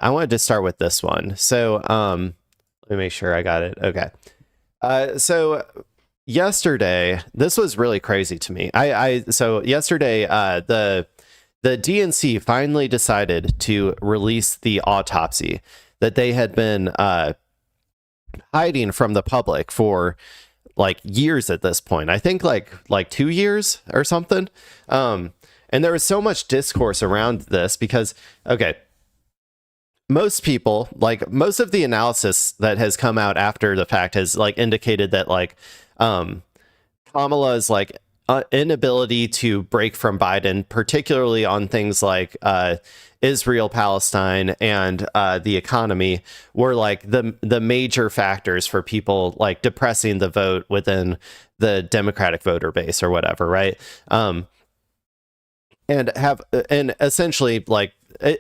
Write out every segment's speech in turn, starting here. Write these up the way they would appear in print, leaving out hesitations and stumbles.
I wanted to start with this one. So let me make sure I got it. Okay. So yesterday, this was really crazy to me. So yesterday, the DNC finally decided to release the autopsy that they had been hiding from the public for like years at this point. I think like 2 years or something. And there was so much discourse around this because, okay, most people, like most of the analysis that has come out after the fact has like indicated that like Kamala's like inability to break from Biden, particularly on things like Israel, Palestine, and the economy, were like the major factors for people like depressing the vote within the Democratic voter base or whatever, right? And essentially, like,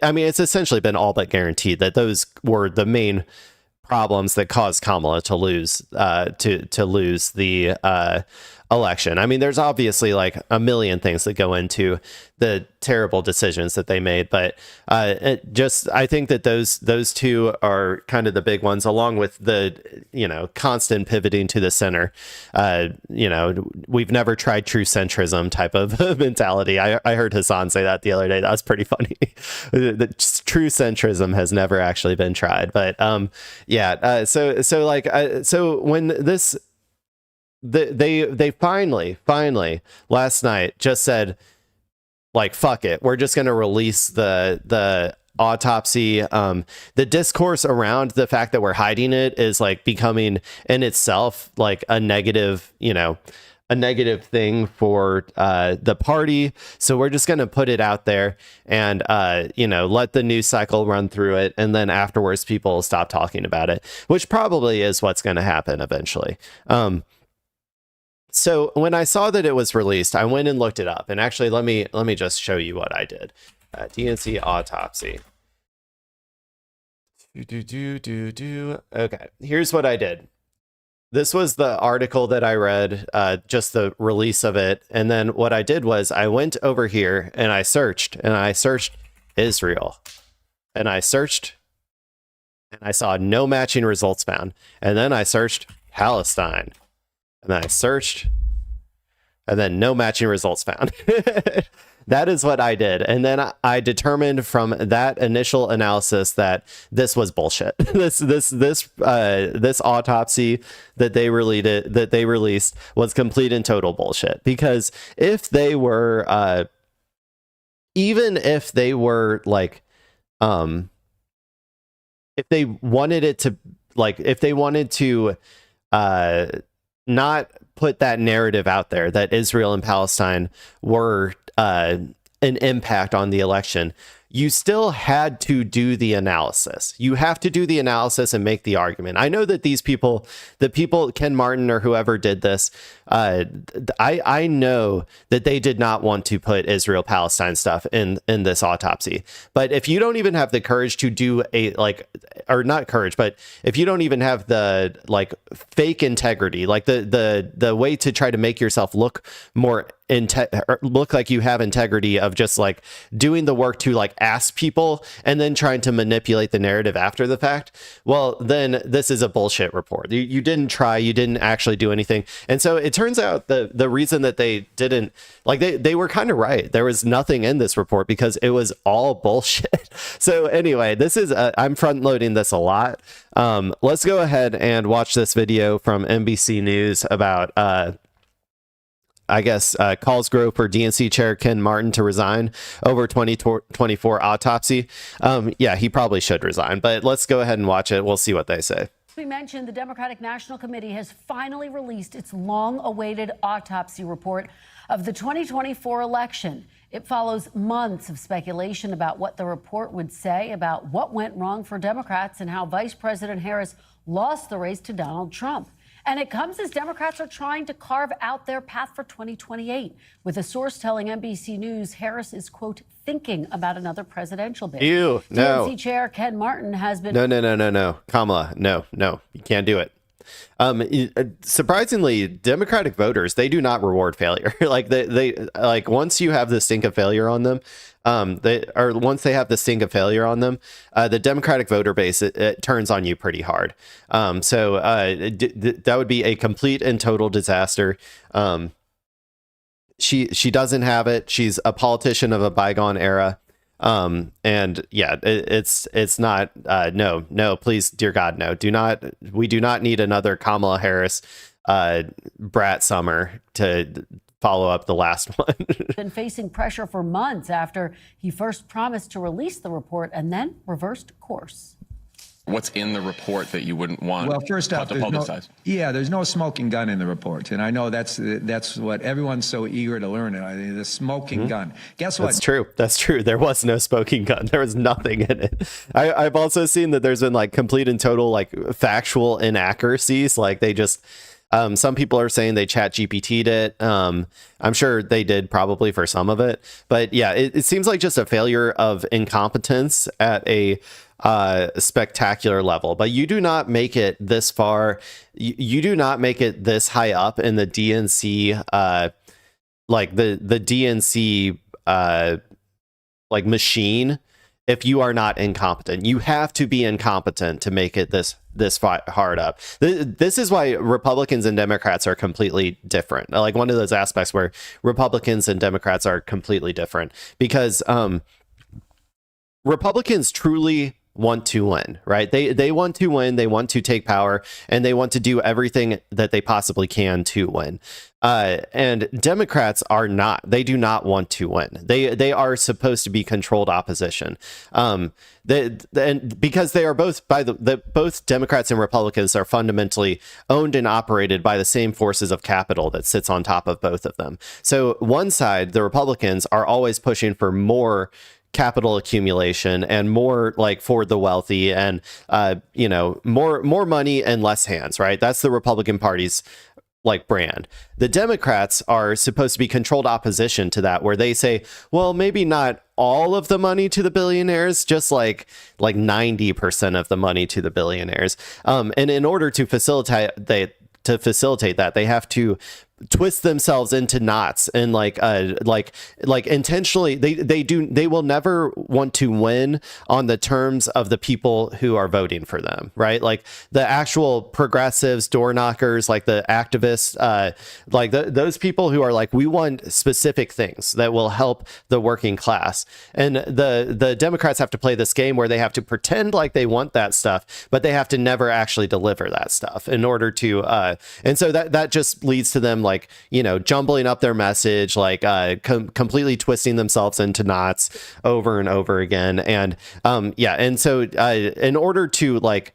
I mean, it's essentially been all but guaranteed that those were the main problems that caused Kamala to lose lose the election. I mean, there's obviously like a million things that go into the terrible decisions that they made, but I think that those two are kind of the big ones, along with the, you know, constant pivoting to the center. You know, we've never tried true centrism type of mentality. I heard Hassan say that the other day. That was pretty funny. The true centrism has never actually been tried, but yeah. So when this, they finally last night just said, like, fuck it, we're just going to release the autopsy. The discourse around the fact that we're hiding it is like becoming in itself like a negative, you know, a negative thing for the party. So we're just going to put it out there and, you know, let the news cycle run through it. And then afterwards, people will stop talking about it, which probably is what's going to happen eventually. So when I saw that it was released, I went and looked it up. And actually, let me just show you what I did. DNC autopsy. Okay, here's what I did. This was the article that I read, just the release of it. And then what I did was I went over here and I searched Israel. And I searched and I saw no matching results found. And then I searched Palestine. And then I searched, and then no matching results found. That is what I did. And then I determined from that initial analysis that this was bullshit. This autopsy that they released was complete and total bullshit. Because if they were, even if they were like, if they wanted it to, like, if they wanted to, not put that narrative out there that Israel and Palestine were an impact on the election, you still had to do the analysis. You have to do the analysis and make the argument. I know that these people, Ken Martin or whoever did this, I know that they did not want to put Israel-Palestine stuff in this autopsy. But if you don't even have the courage to do or not courage, but if you don't even have the like fake integrity, like the way to try to make yourself look more look like you have integrity of just like doing the work to like ask people and then trying to manipulate the narrative after the fact, well, then this is a bullshit report. You didn't try, you didn't actually do anything. And so it turns out the reason that they didn't, like, they were kind of right. There was nothing in this report because it was all bullshit. So anyway, this is I'm front loading this a lot. Let's go ahead and watch this video from NBC News about I guess, calls grow for DNC chair Ken Martin to resign over 2024 autopsy. Yeah, he probably should resign, but let's go ahead and watch it. We'll see what they say. We mentioned the Democratic National Committee has finally released its long-awaited autopsy report of the 2024 election. It follows months of speculation about what the report would say about what went wrong for Democrats and how Vice President Harris lost the race to Donald Trump. And it comes as Democrats are trying to carve out their path for 2028, with a source telling NBC News Harris is, quote, thinking about another presidential bid. Ew, no. DNC Chair Ken Martin has been... No. Kamala, no. You can't do it. Surprisingly, Democratic voters, they do not reward failure. Like they like once you have the stink of failure on them, once they have the sting of failure on them, the Democratic voter base, it turns on you pretty hard. That would be a complete and total disaster. She doesn't have it. She's a politician of a bygone era. And yeah, it's not, no, please, dear God, no, we do not need another Kamala Harris, brat summer to follow up the last one. Been facing pressure for months after he first promised to release the report and then reversed course. What's in the report that you wouldn't want well, first off, to publicize? There's no smoking gun in the report. And I know that's what everyone's so eager to learn. The smoking gun. Guess what? That's true. There was no smoking gun. There was nothing in it. I've also seen that there's been like complete and total like factual inaccuracies. Like they just, some people are saying they chat GPT'd it. I'm sure they did probably for some of it. But yeah, it seems like just a failure of incompetence at a spectacular level. But you do not make it this far. You do not make it this high up in the DNC, like the DNC like machine, if you are not incompetent. You have to be incompetent to make it this hard up. This is why Republicans and Democrats are completely different. Like one of those aspects where Republicans and Democrats are completely different, because Republicans truly want to win, right? They want to win, they want to take power, and they want to do everything that they possibly can to win. And Democrats are not. They do not want to win. They are supposed to be controlled opposition. And because they are both both Democrats and Republicans are fundamentally owned and operated by the same forces of capital that sits on top of both of them. So one side, the Republicans, are always pushing for more capital accumulation and more like for the wealthy and more money and less hands, right? That's the Republican Party's like brand. The Democrats are supposed to be controlled opposition to that, where they say, well, maybe not all of the money to the billionaires, just like 90% of the money to the billionaires. And in order to facilitate that, they have to twist themselves into knots and like intentionally they will never want to win on the terms of the people who are voting for them, right? Like the actual progressives, door knockers, like the activists, those people who are like, we want specific things that will help the working class. And the Democrats have to play this game where they have to pretend like they want that stuff, but they have to never actually deliver that stuff in order to and so that just leads to them like, jumbling up their message, like completely twisting themselves into knots over and over again. And and so in order to like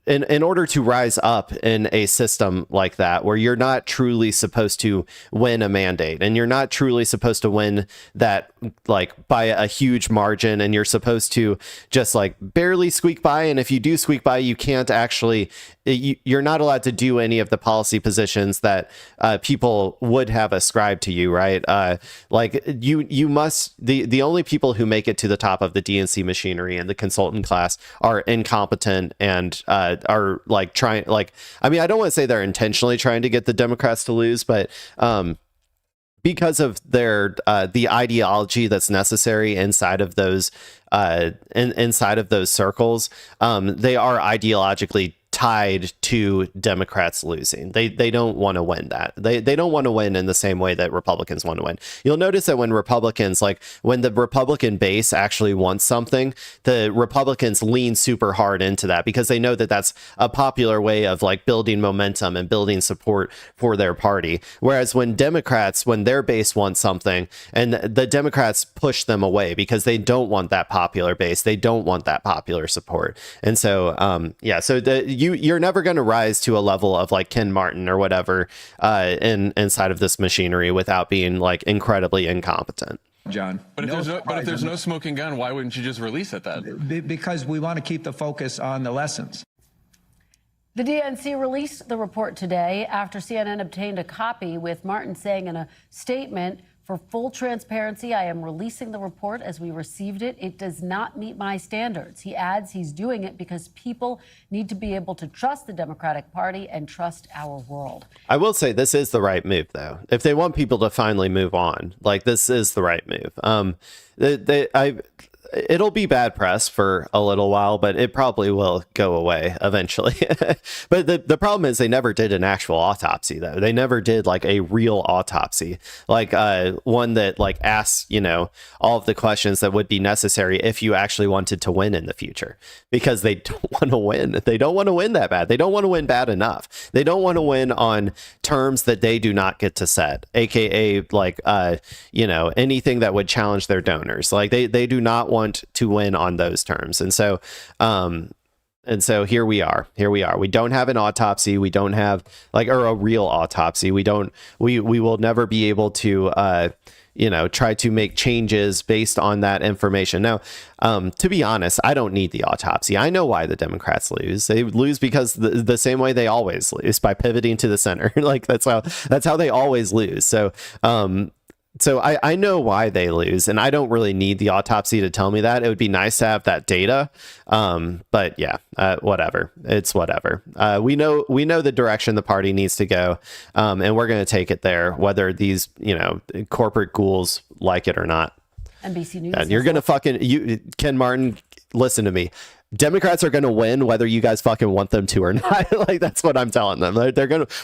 in order to rise up in a system like that, where you're not truly supposed to win a mandate and you're not truly supposed to win that like by a huge margin, and you're supposed to just like barely squeak by, and if you do squeak by, you can't actually, you're not allowed to do any of the policy positions that people would have ascribed to you, right? Like you must, the only people who make it to the top of the DNC machinery and the consultant class are incompetent and are like trying, like, I mean, I don't want to say they're intentionally trying to get the Democrats to lose, but because of their the ideology that's necessary inside of those inside of those circles, they are ideologically tied to Democrats losing. They don't want to win that. They don't want to win in the same way that Republicans want to win. You'll notice that when Republicans, like when the Republican base actually wants something, the Republicans lean super hard into that because they know that that's a popular way of like building momentum and building support for their party. Whereas when Democrats, when their base wants something, and the Democrats push them away because they don't want that popular base, they don't want that popular support. And so so you're never going to rise to a level of like Ken Martin or whatever inside of this machinery without being like incredibly incompetent. John. But if there's no smoking gun, why wouldn't you just release it then? Because we want to keep the focus on the lessons. The DNC released the report today after CNN obtained a copy, with Martin saying in a statement, For full transparency, I am releasing the report as we received it. It does not meet my standards. He adds he's doing it because people need to be able to trust the Democratic Party and trust our world. I will say this is the right move, though. If they want people to finally move on, like, this is the right move. It'll be bad press for a little while, but it probably will go away eventually. But the problem is they never did an actual autopsy, though. They never did like a real autopsy, like one that like asks, you know, all of the questions that would be necessary if you actually wanted to win in the future, because they don't want to win. They don't want to win that bad. They don't want to win bad enough. They don't want to win on terms that they do not get to set, aka like you know, anything that would challenge their donors. Like they do not want to win on those terms. And so here we are. We don't have an autopsy. We don't have like, or a real autopsy. We will never be able to you know, try to make changes based on that information. Now, to be honest, I don't need the autopsy. I know why the Democrats lose. They lose because the same way they always lose, by pivoting to the center. Like that's how they always lose. So I know why they lose, and I don't really need the autopsy to tell me that. It would be nice to have that data. But yeah, whatever. It's whatever. We know the direction the party needs to go, and we're going to take it there, whether these, you know, corporate ghouls like it or not. NBC News. And you're going to Ken Martin, listen to me. Democrats are going to win whether you guys fucking want them to or not. Like, that's what I'm telling them.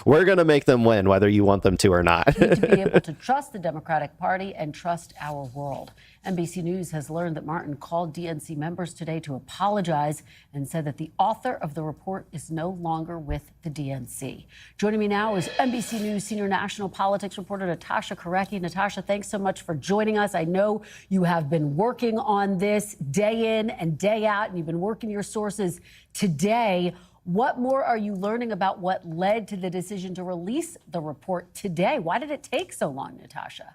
We're going to make them win whether you want them to or not. We need to be able to trust the Democratic Party and trust our world. NBC News has learned that Martin called DNC members today to apologize and said that the author of the report is no longer with the DNC. Joining me now is NBC News senior national politics reporter Natasha Korecki. Natasha, thanks so much for joining us. I know you have been working on this day in and day out, and you've been working your sources today. What more are you learning about what led to the decision to release the report today? Why did it take so long, Natasha?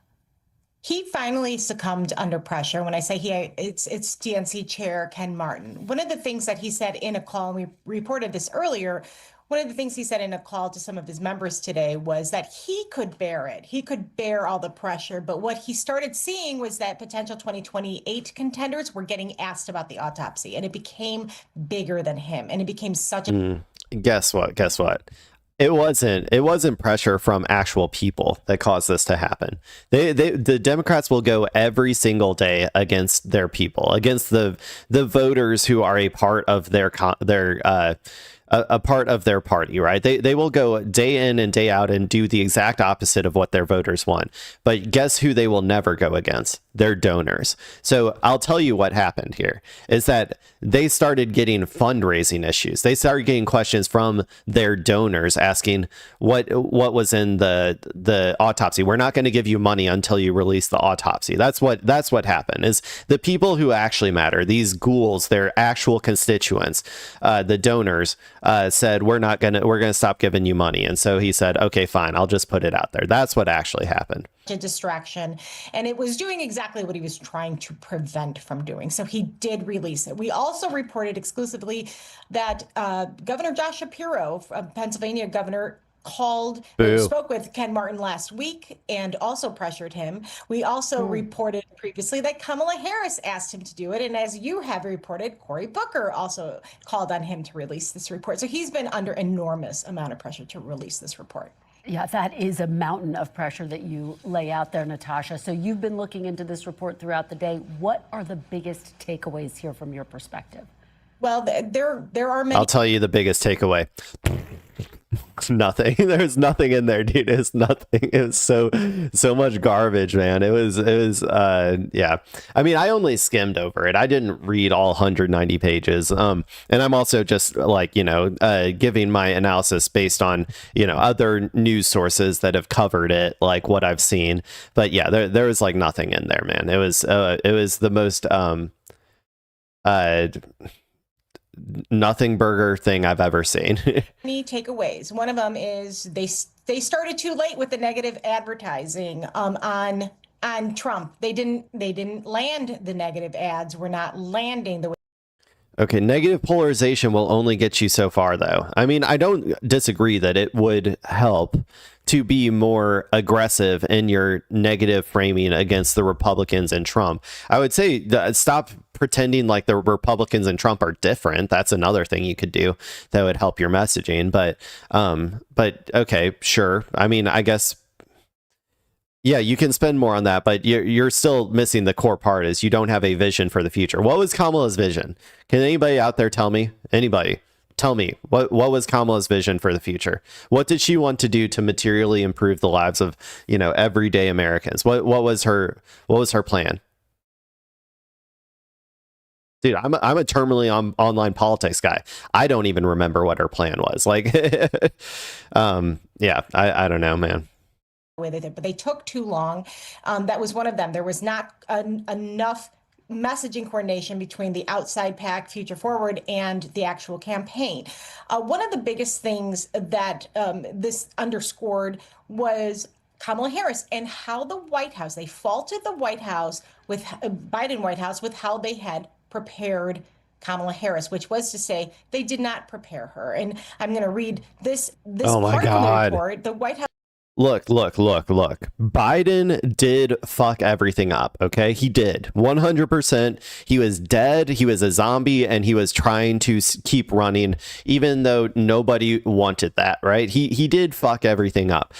He finally succumbed under pressure. When I say he, it's DNC Chair Ken Martin. One of the things that he said in a call, and we reported this earlier, one of the things he said in a call to some of his members today was that he could bear it. He could bear all the pressure. But what he started seeing was that potential 2028 contenders were getting asked about the autopsy, and it became bigger than him. And it became such a... Guess what? It wasn't pressure from actual people that caused this to happen. The Democrats will go every single day against their people, against the voters who are a part of their a part of their party, right? They will go day in and day out and do the exact opposite of what their voters want. But guess who they will never go against? Their donors. So I'll tell you what happened here is that they started getting fundraising issues. They started getting questions from their donors asking what was in the autopsy. We're not going to give you money until you release the autopsy. That's what happened. Is the people who actually matter, these ghouls, their actual constituents, the donors, said we're gonna stop giving you money. And so he said, okay, fine, I'll just put it out there. That's what actually happened. A distraction, and it was doing exactly what he was trying to prevent from doing. So he did release it. We also reported exclusively that Governor Josh Shapiro, Pennsylvania governor, spoke with Ken Martin last week and also pressured him. We also reported previously that Kamala Harris asked him to do it. And as you have reported, Cory Booker also called on him to release this report. So he's been under enormous amount of pressure to release this report. Yeah, that is a mountain of pressure that you lay out there, Natasha. So you've been looking into this report throughout the day. What are the biggest takeaways here from your perspective? Well, there are many. I'll tell you the biggest takeaway. Nothing. There's nothing in there, dude. It's nothing. It was so much garbage, man. It was yeah. I mean, I only skimmed over it. I didn't read all 190 pages. And I'm also just like, giving my analysis based on, other news sources that have covered it, like what I've seen. But yeah, there was like nothing in there, man. It was the most nothing burger thing I've ever seen. Many takeaways. One of them is they started too late with the negative advertising on Trump. They didn't land the negative ads. We're not landing the way. Okay, negative polarization will only get you so far, though. I mean, I don't disagree that it would help to be more aggressive in your negative framing against the Republicans and Trump. I would say stop pretending like the Republicans and Trump are different. That's another thing you could do that would help your messaging. But okay, sure. I mean, I guess. Yeah, you can spend more on that, but you're still missing the core part is you don't have a vision for the future. What was Kamala's vision? Can anybody out there tell me? Anybody? Tell me, what was Kamala's vision for the future? What did she want to do to materially improve the lives of, everyday Americans? What was her plan? Dude, I'm a terminally online politics guy. I don't even remember what her plan was. Like, yeah, I don't know, man. Way they did, but they took too long. That was one of them. There was not enough messaging coordination between the outside PAC, Future Forward, and the actual campaign. One of the biggest things that this underscored was Kamala Harris and how the White House, they faulted the White House with Biden White House with how they had prepared Kamala Harris, which was to say they did not prepare her. And I'm going to read this Oh my part God. of the report. The White House. Look. Biden did fuck everything up, okay? He did. 100%. He was dead. He was a zombie, and he was trying to keep running, even though nobody wanted that, right? He did fuck everything up.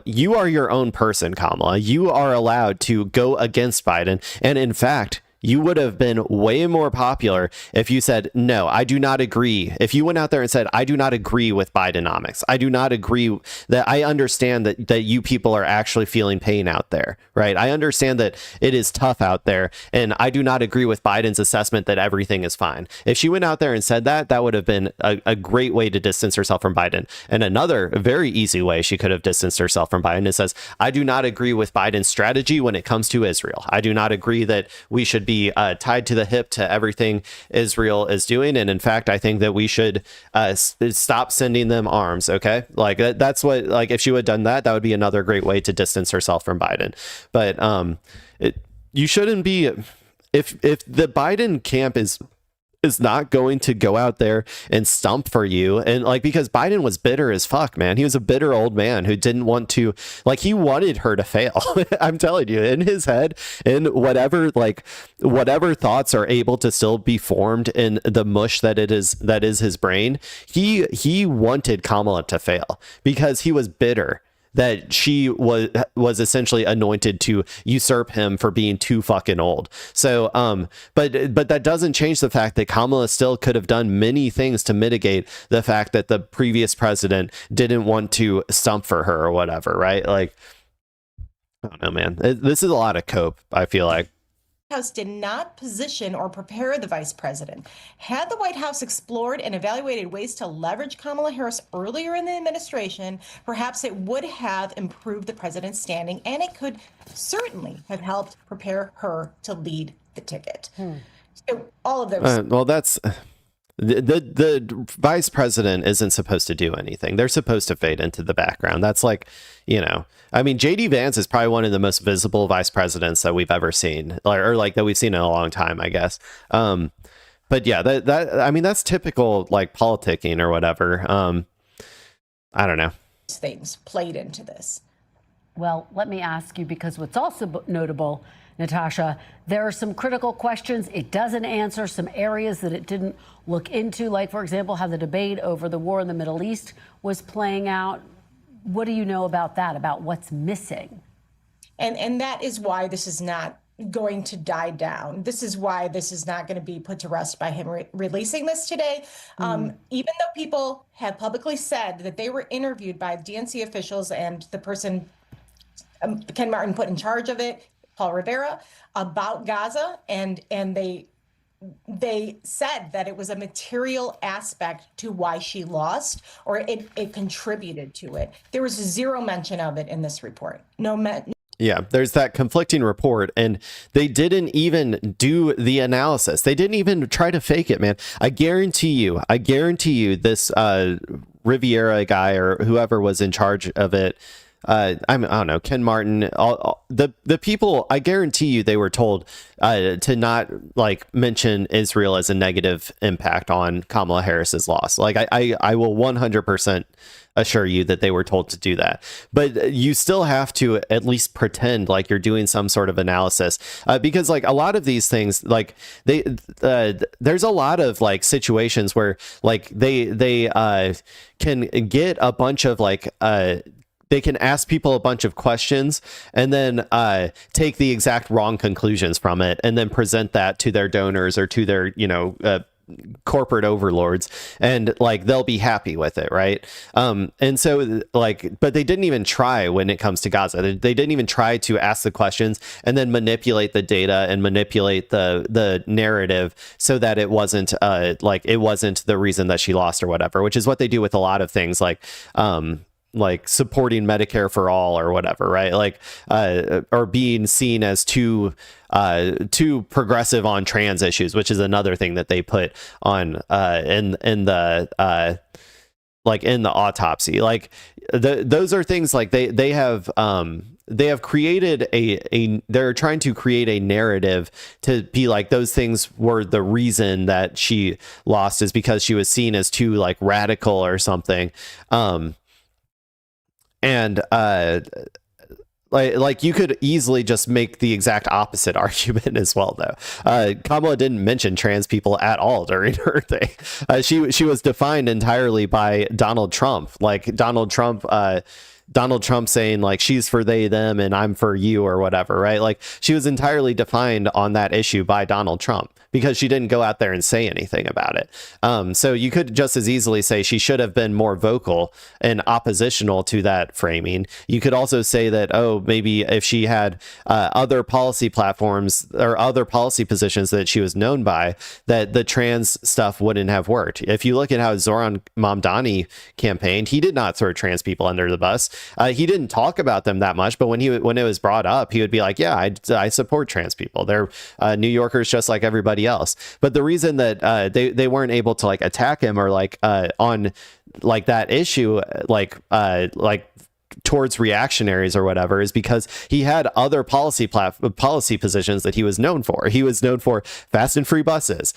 You are your own person, Kamala. You are allowed to go against Biden, and in fact, you would have been way more popular if you said, no, I do not agree. If you went out there and said, I do not agree with Bidenomics. I do not agree that I understand that you people are actually feeling pain out there, right? I understand that it is tough out there, and I do not agree with Biden's assessment that everything is fine. If she went out there and said that, that would have been a great way to distance herself from Biden. And another very easy way she could have distanced herself from Biden is says, I do not agree with Biden's strategy when it comes to Israel. I do not agree that we should be tied to the hip to everything Israel is doing, and in fact, I think that we should stop sending them arms. Okay, like that's what, like, if she would have done that, that would be another great way to distance herself from Biden. But you shouldn't be if the Biden camp is not going to go out there and stump for you, and like, because Biden was bitter as fuck, man. He was a bitter old man who didn't want to, like, he wanted her to fail. I'm telling you, in his head, in whatever thoughts are able to still be formed in the mush that is his brain, he wanted Kamala to fail because he was bitter that she was essentially anointed to usurp him for being too fucking old. So, but that doesn't change the fact that Kamala still could have done many things to mitigate the fact that the previous president didn't want to stump for her or whatever, right? Like, I don't know, man. This is a lot of cope, I feel like. House did not position or prepare the vice president. Had the White House explored and evaluated ways to leverage Kamala Harris earlier in the administration, perhaps it would have improved the president's standing, and it could certainly have helped prepare her to lead the ticket. So all of those. Well, that's the vice president isn't supposed to do anything. They're supposed to fade into the background. That's like, I mean, JD Vance is probably one of the most visible vice presidents that we've ever seen, or like that we've seen in a long time, I guess. But yeah, that I mean, that's typical like politicking or whatever. I don't know. Things played into this. Well, let me ask you, because what's also notable, Natasha, there are some critical questions it doesn't answer, some areas that it didn't look into, like, for example, how the debate over the war in the Middle East was playing out. What do you know about that, about what's missing? And that is why this is not going to die down. This is why this is not going to be put to rest by him releasing this today. Even though people have publicly said that they were interviewed by DNC officials and the person Ken Martin put in charge of it, Paul Rivera, about Gaza, and they said that it was a material aspect to why she lost, or it contributed to it. There was zero mention of it in this report. Yeah, there's that conflicting report, and they didn't even do the analysis. They didn't even try to fake it, man. I guarantee you this Riviera guy or whoever was in charge of it, I don't know, Ken Martin, the people, I guarantee you they were told to not like mention Israel as a negative impact on Kamala Harris's loss. Like I will 100% assure you that they were told to do that. But you still have to at least pretend like you're doing some sort of analysis, because like a lot of these things, like there's a lot of like situations where like they can get a bunch of like they can ask people a bunch of questions and then take the exact wrong conclusions from it and then present that to their donors or to their, corporate overlords, and like they'll be happy with it, right? And so like, but they didn't even try when it comes to Gaza. They didn't even try to ask the questions and then manipulate the data and manipulate the narrative so that it wasn't it wasn't the reason that she lost or whatever, which is what they do with a lot of things like supporting Medicare for all or whatever, right? Like, or being seen as too progressive on trans issues, which is another thing that they put on in the autopsy. Like those are things like they have created they're trying to create a narrative to be like those things were the reason that she lost is because she was seen as too like radical or something. And like you could easily just make the exact opposite argument as well, though. Kamala didn't mention trans people at all during her thing. She was defined entirely by Donald Trump, like Donald Trump saying like she's for they them and I'm for you or whatever, right? Like she was entirely defined on that issue by Donald Trump because she didn't go out there and say anything about it. So you could just as easily say she should have been more vocal and oppositional to that framing. You could also say that, oh, maybe if she had other policy platforms or other policy positions that she was known by, that the trans stuff wouldn't have worked. If you look at how Zoran Mamdani campaigned, he did not throw trans people under the bus. He didn't talk about them that much, but when it was brought up, he would be like, yeah, I support trans people. They're New Yorkers just like everybody else. But the reason that they weren't able to like attack him or like on like that issue, like towards reactionaries or whatever, is because he had other policy positions that he was known for. He was known for fast and free buses,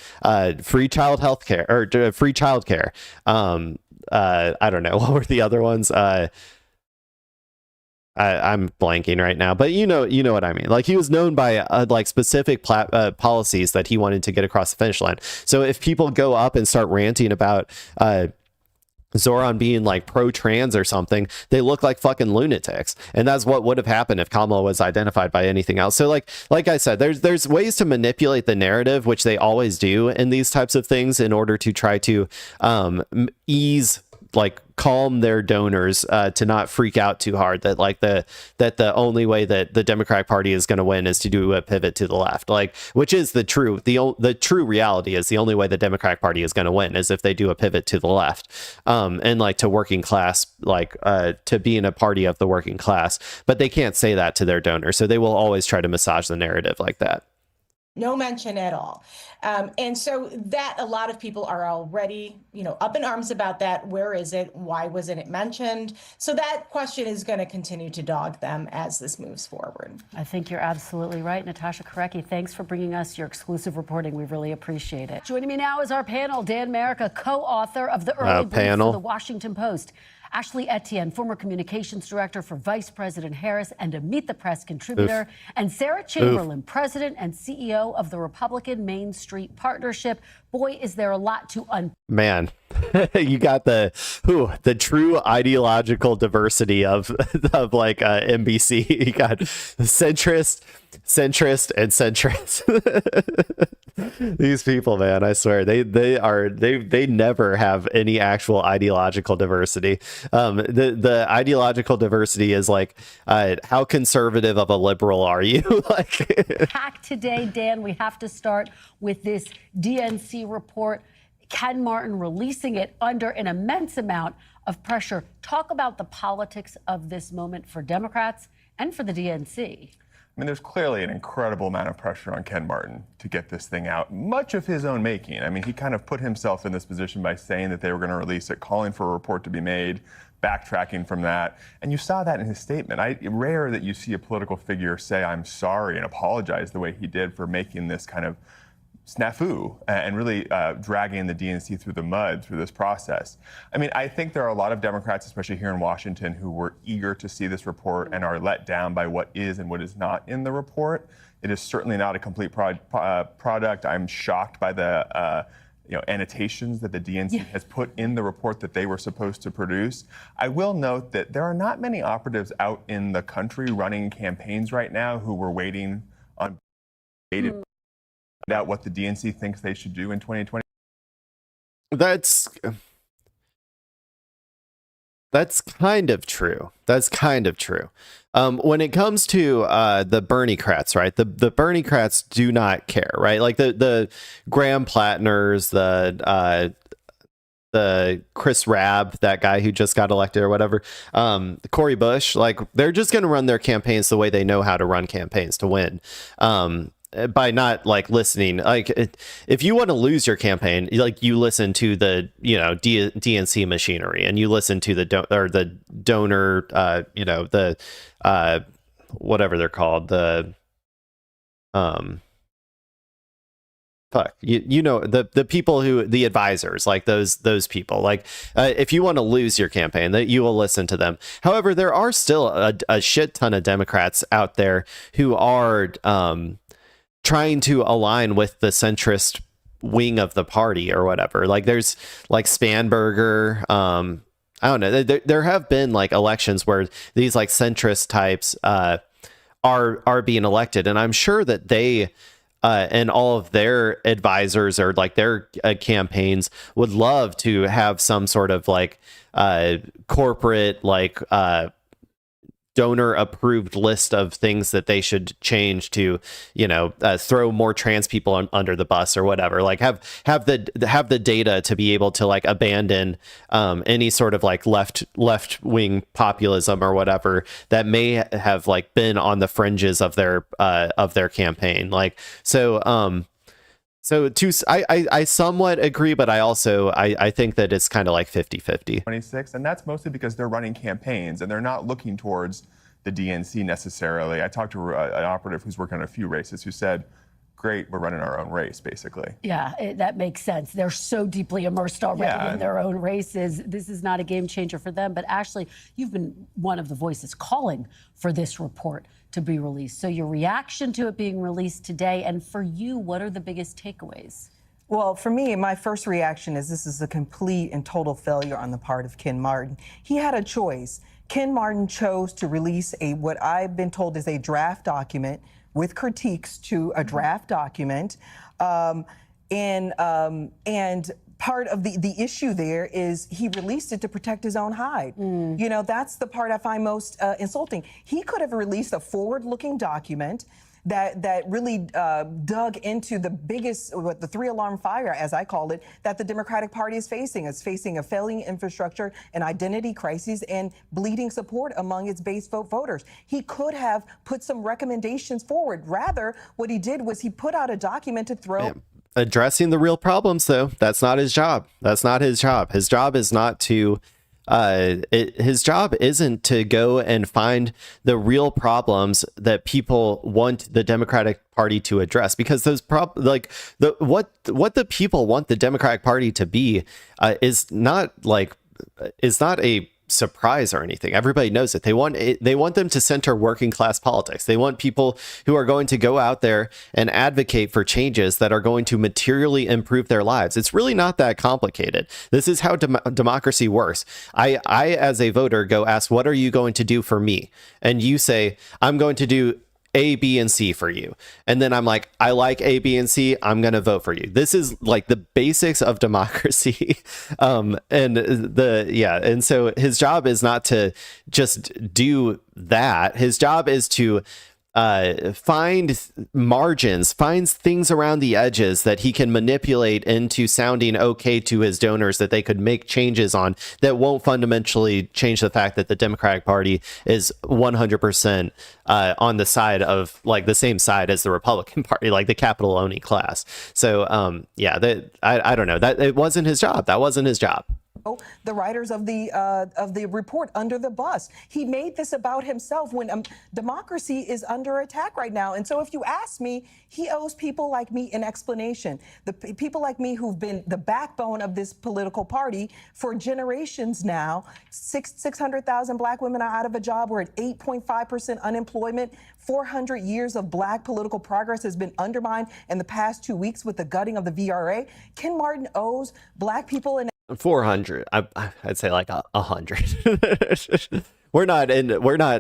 free child health care or free child care. I don't know. What were the other ones? I'm blanking right now, but you know what I mean. Like he was known by like specific policies that he wanted to get across the finish line. So if people go up and start ranting about Zoran being like pro-trans or something, they look like fucking lunatics. And that's what would have happened if Kamala was identified by anything else. So like I said, there's ways to manipulate the narrative, which they always do in these types of things in order to try to calm their donors to not freak out too hard that the only way that the Democratic Party is going to win is to do a pivot to the left, like, which is the true reality is the only way the Democratic Party is going to win is if they do a pivot to the left, and like to working class, like to being a party of the working class. But they can't say that to their donors, so they will always try to massage the narrative like that. No mention at all. And so that a lot of people are already, up in arms about that. Where is it? Why wasn't it mentioned? So that question is going to continue to dog them as this moves forward. I think you're absolutely right. Natasha Korecki, thanks for bringing us your exclusive reporting. We really appreciate it. Joining me now is our panel, Dan Merrick, a co-author of the early brief for the Washington Post. Ashley Etienne, former communications director for Vice President Harris and a Meet the Press contributor, and Sarah Chamberlain, president and CEO of the Republican Main Street Partnership. Boy, is there a lot to Man, you got the true ideological diversity of like NBC. You got centrist, and centrist. These people, man, I swear they never have any actual ideological diversity. The ideological diversity is like, how conservative of a liberal are you? Like, packed today, Dan. We have to start with this DNC report. Ken Martin releasing it under an immense amount of pressure. Talk about the politics of this moment for Democrats and for the DNC. I mean, there's clearly an incredible amount of pressure on Ken Martin to get this thing out, much of his own making. I mean, he kind of put himself in this position by saying that they were going to release it, calling for a report to be made. backtracking from that. And you saw that in his statement. Rare that you see a political figure say, I'm sorry, and apologize the way he did for making this kind of snafu and really dragging the DNC through the mud through this process. I mean, I think there are a lot of Democrats, especially here in Washington, who were eager to see this report and are let down by what is and what is not in the report. It is certainly not a complete product. I'm shocked by the annotations that the DNC has put in the report that they were supposed to produce. I will note that there are not many operatives out in the country running campaigns right now who were waiting on out what the DNC thinks they should do in 2020. That's kind of true. That's kind of true. When it comes to the Bernie-crats, right? The Bernie-crats do not care, right? Like the Graham Plattners, the Chris Rabb, that guy who just got elected or whatever, Cory Bush, like they're just going to run their campaigns the way they know how to run campaigns to win. By not like listening, like if you want to lose your campaign, like you listen to the DNC machinery and you listen to the donor, the whatever they're called, the the people who, the advisors, like those people, like if you want to lose your campaign, that you will listen to them. However, there are still a shit ton of Democrats out there who are trying to align with the centrist wing of the party or whatever. Like there's like Spanberger. I don't know. There have been like elections where these like centrist types are being elected, and I'm sure that they and all of their advisors or like their campaigns would love to have some sort of like corporate like donor approved list of things that they should change to, throw more trans people under the bus or whatever. Like have the data to be able to like abandon any sort of like left wing populism or whatever that may have like been on the fringes of their campaign. Like I somewhat agree, but I think that it's kind of like 50-50. 26, and that's mostly because they're running campaigns and they're not looking towards the DNC necessarily. I talked to an operative who's working on a few races who said, great, we're running our own race, basically. Yeah, that makes sense. They're so deeply immersed already in their own races. This is not a game changer for them. But Ashley, you've been one of the voices calling for this report to be released. So your reaction to it being released today, and for you, what are the biggest takeaways? Well, for me, my first reaction is this is a complete and total failure on the part of Ken Martin. He had a choice. Ken Martin chose to release what I've been told is a draft document with critiques to a draft document. And part of the issue there is he released it to protect his own hide. That's the part I find most insulting. He could have released a forward-looking document that really dug into the biggest, the three-alarm fire, as I call it, that the Democratic Party is facing. It's facing a failing infrastructure, an identity crisis, and bleeding support among its base voters. He could have put some recommendations forward. Rather, what he did was he put out a document to throw... Yeah. Addressing the real problems, though, that's not his job. That's not his job. His job is not to... his job isn't to go and find the real problems that people want the Democratic Party to address, because those what the people want the Democratic Party to be is not a surprise or anything. Everybody knows it. They want them to center working class politics. They want people who are going to go out there and advocate for changes that are going to materially improve their lives. It's really not that complicated. This is how democracy works. I as a voter go ask, what are you going to do for me? And you say, I'm going to do A, B, and C for you. And then I'm like, I like A, B, and C. I'm going to vote for you. This is like the basics of democracy. And so his job is not to just do that. His job is to find margins, finds things around the edges that he can manipulate into sounding okay to his donors that they could make changes on that won't fundamentally change the fact that the Democratic Party is 100% on the side of like the same side as the Republican Party, like the capital owning class. So I don't know, that it wasn't his job. That wasn't his job. the writers of the report under the bus. He made this about himself when democracy is under attack right now. And so if you ask me, he owes people like me an explanation. The people like me who've been the backbone of this political party for generations now. 600,000 black women are out of a job. We're at 8.5% unemployment. 400 years of black political progress has been undermined in the past 2 weeks with the gutting of the VRA. Ken Martin owes black people an 400. I'd say like 100. We're not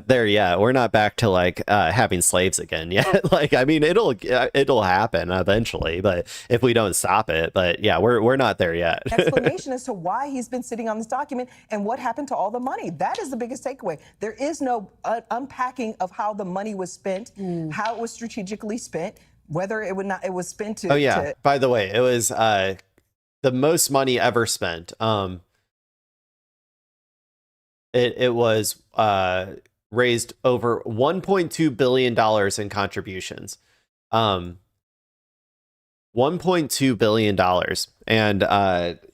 there yet. We're not back to like having slaves again yet. Like, I mean, it'll happen eventually, but if we don't stop it. But yeah, we're not there yet. explanation as to why he's been sitting on this document and what happened to all the money. That is the biggest takeaway. There is no unpacking of how the money was spent, how it was strategically spent, whether it was spent to. Oh yeah. By the way, it was the most money ever spent. It was raised over $1.2 billion in contributions. $1.2 billion. And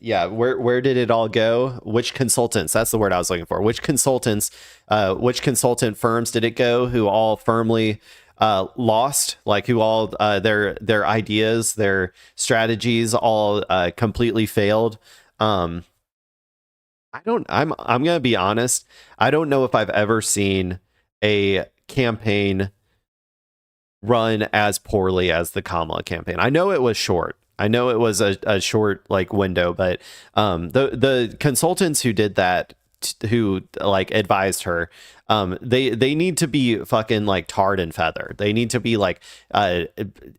yeah, where did it all go? Which consultants? That's the word I was looking for. Which consultants, which consultant firms did it go who all firmly lost, like who all their ideas, their strategies all completely failed. I'm gonna be honest, I don't know if I've ever seen a campaign run as poorly as the Kamala campaign. I know it was short. I know it was a short like window, but the consultants who did that, who like advised her, they need to be fucking like tarred and feathered. They need to be like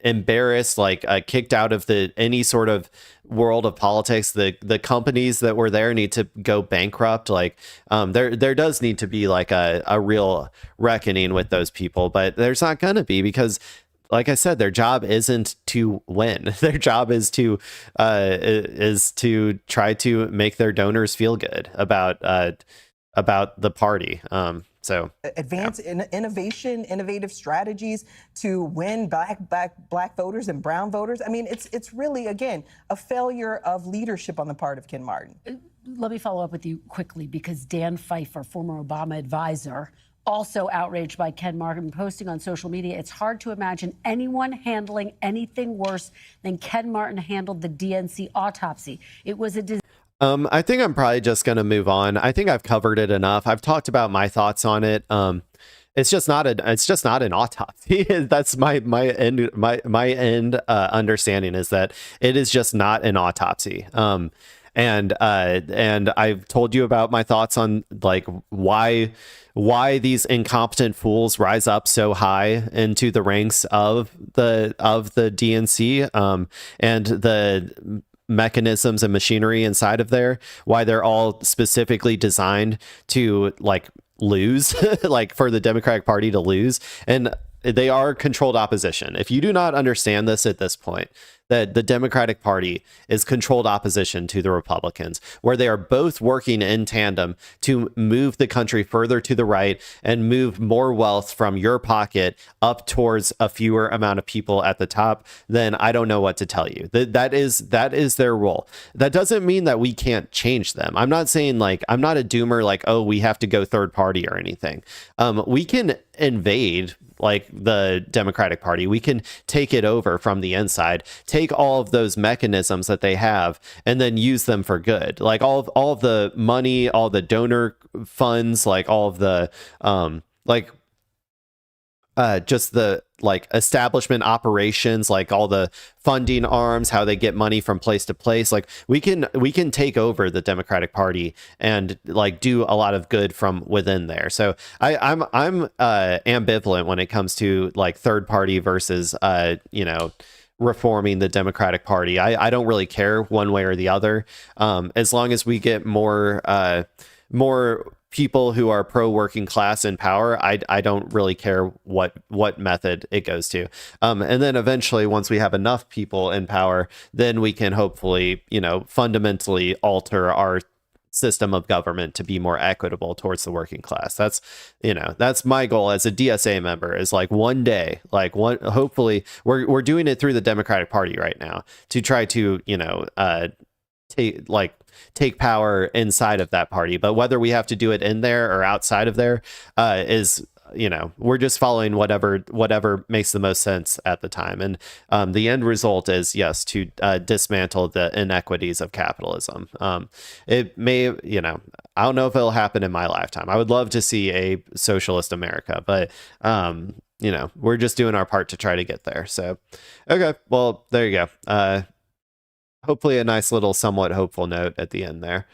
embarrassed, like kicked out of any sort of world of politics. The companies that were there need to go bankrupt. Like there does need to be like a real reckoning with those people, but there's not gonna be, because like I said, their job isn't to win. Their job is to try to make their donors feel good about the party. So advance innovation, innovative strategies to win black voters and brown voters. I mean, it's really, again, a failure of leadership on the part of Ken Martin. Let me follow up with you quickly, because Dan Pfeiffer, former Obama advisor, also outraged by Ken Martin, posting on social media, "It's hard to imagine anyone handling anything worse than Ken Martin handled the DNC autopsy. It was a I think I'm probably just going to move on. I think I've covered it enough. I've talked about my thoughts on it. It's just not an autopsy. That's my end understanding is that it is just not an autopsy. And I've told you about my thoughts on like why these incompetent fools rise up so high into the ranks of the DNC, and the mechanisms and machinery inside of there, why they're all specifically designed to like lose, like for the Democratic Party to lose. And they are controlled opposition. If you do not understand this at this point, that the Democratic Party is controlled opposition to the Republicans, where they are both working in tandem to move the country further to the right and move more wealth from your pocket up towards a fewer amount of people at the top, then I don't know what to tell you. That is their role. That doesn't mean that we can't change them. I'm not saying like, I'm not a doomer like, oh, we have to go third party or anything. We can invade like the Democratic Party. We can take it over from the inside, take all of those mechanisms that they have, and then use them for good. Like all of the money, all the donor funds, like all of the just the like establishment operations, like all the funding arms, how they get money from place to place. Like we can take over the Democratic Party and like do a lot of good from within there. So I'm ambivalent when it comes to like third party versus reforming the Democratic Party. I don't really care one way or the other, as long as we get more people who are pro working class in power. I don't really care what method it goes to. And then eventually, once we have enough people in power, then we can hopefully, fundamentally alter our system of government to be more equitable towards the working class. That's my goal as a DSA member, is like one day, hopefully we're doing it through the Democratic Party right now to try to, take power inside of that party. But whether we have to do it in there or outside of there is, we're just following whatever makes the most sense at the time. And the end result is, yes, to dismantle the inequities of capitalism. It may, I don't know if it'll happen in my lifetime. I would love to see a socialist America, but we're just doing our part to try to get there. So, okay, well, there you go. Hopefully a nice little somewhat hopeful note at the end there.